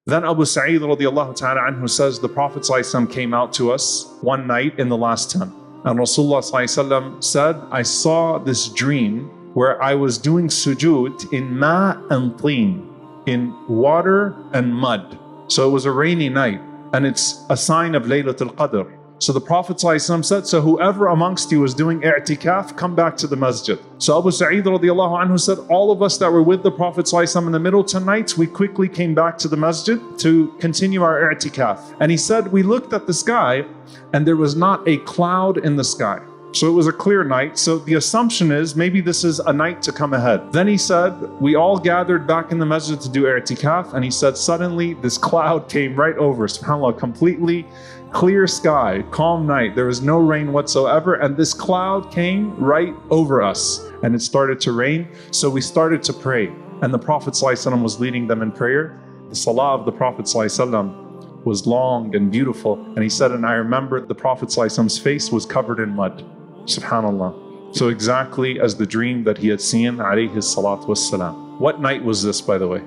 Then Abu Sa'id radiallahu ta'ala anhu says, the Prophet ﷺ came out to us one night in the last 10. And Rasulullah ﷺ said, I saw this dream where I was doing sujood in ma and teen, in water and mud. So it was a rainy night, and it's a sign of Laylatul Qadr. So the Prophet ﷺ said, so whoever amongst you is doing i'tikaf, come back to the masjid. So Abu Sa'id radiallahu anhu said, all of us that were with the Prophet ﷺ in the middle tonight, we quickly came back to the masjid to continue our i'tikaf. And he said, we looked at the sky and there was not a cloud in the sky. So it was a clear night. So the assumption is maybe this is a night to come ahead. Then he said, we all gathered back in the masjid to do i'tikaf. And he said, suddenly this cloud came right over, subhanAllah, completely clear sky, calm night. There was no rain whatsoever. And this cloud came right over us and it started to rain. So we started to pray. And the Prophet ﷺ was leading them in prayer. The salah of the Prophet ﷺ was long and beautiful. And he said, and I remember the Prophet ﷺ's face was covered in mud. Subhanallah. So exactly as the dream that he had seen, alayhi salatu wassalam. What night was this, by the way?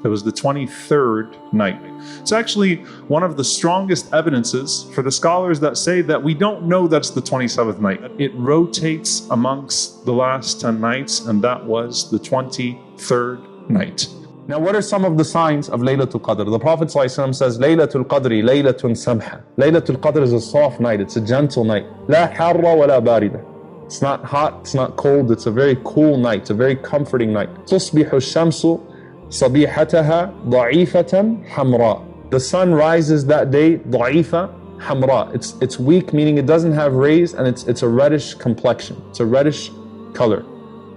It was the 23rd night. It's actually one of the strongest evidences for the scholars that say that we don't know that's the 27th night. It rotates amongst the last 10 nights, and that was the 23rd night. Now, what are some of the signs of Laylatul Qadr? The Prophet ﷺ says, Laylatul Qadri, Laylatun Samha. Laylatul Qadr is a soft night, it's a gentle night. La harra wa la barida. It's not hot, it's not cold, it's a very cool night, it's a very comforting night. Tusbihu shamsu sabihataha da'ifatan hamra. The sun rises that day, da'ifa hamra. It's weak, meaning it doesn't have rays, and it's a reddish complexion. It's a reddish color.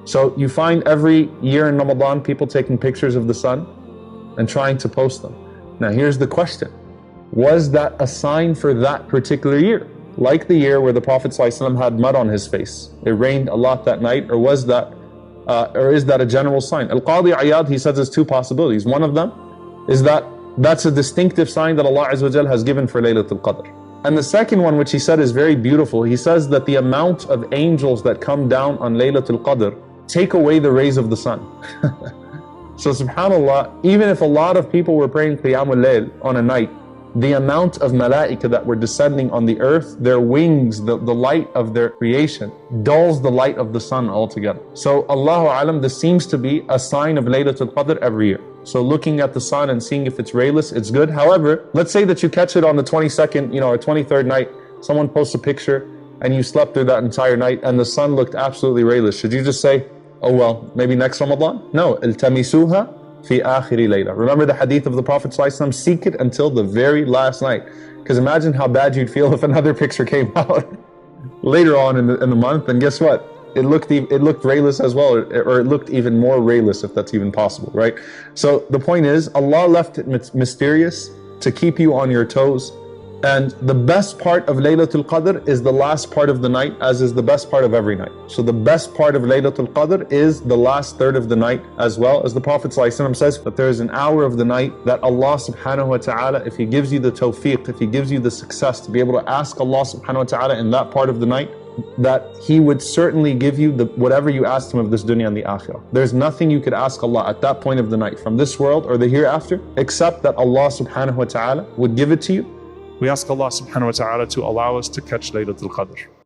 So you find every year in Ramadan people taking pictures of the sun and trying to post them. Now here's the question. Was that a sign for that particular year? Like the year where the Prophet ﷺ had mud on his face. It rained a lot that night, or was that, or is that a general sign? Al-Qadi Iyad, he says there's two possibilities. One of them is that that's a distinctive sign that Allah Azza wa Jal has given for Laylatul Qadr. And the second one, which he said is very beautiful, he says that the amount of angels that come down on Laylatul Qadr take away the rays of the sun. So subhanAllah, even if a lot of people were praying Qiyamul Layl on a night, the amount of malaika that were descending on the earth, their wings, the light of their creation, dulls the light of the sun altogether. So Allahu Alam, this seems to be a sign of Laylatul Qadr every year. So looking at the sun and seeing if it's rayless, it's good. However, let's say that you catch it on the 22nd, or 23rd night, someone posts a picture and you slept through that entire night and the sun looked absolutely rayless. Should you just say, oh well, maybe next Ramadan? No, iltamisuha fi akhiri layla. Remember the hadith of the Prophet ﷺ, seek it until the very last night. Because imagine how bad you'd feel if another picture came out later on in the month, and guess what? It looked rayless as well, or it looked even more rayless, if that's even possible, right? So the point is, Allah left it mysterious to keep you on your toes. And the best part of Laylatul Qadr is the last part of the night, as is the best part of every night. So the best part of Laylatul Qadr is the last third of the night, as well as the Prophet ﷺ says that there is an hour of the night that Allah subhanahu wa ta'ala, if He gives you the tawfiq, if He gives you the success to be able to ask Allah subhanahu wa ta'ala in that part of the night, that He would certainly give you whatever you asked Him of this dunya and the akhirah. There's nothing you could ask Allah at that point of the night from this world or the hereafter, except that Allah subhanahu wa ta'ala would give it to you. We ask Allah subhanahu wa ta'ala to allow us to catch Laylatul Qadr.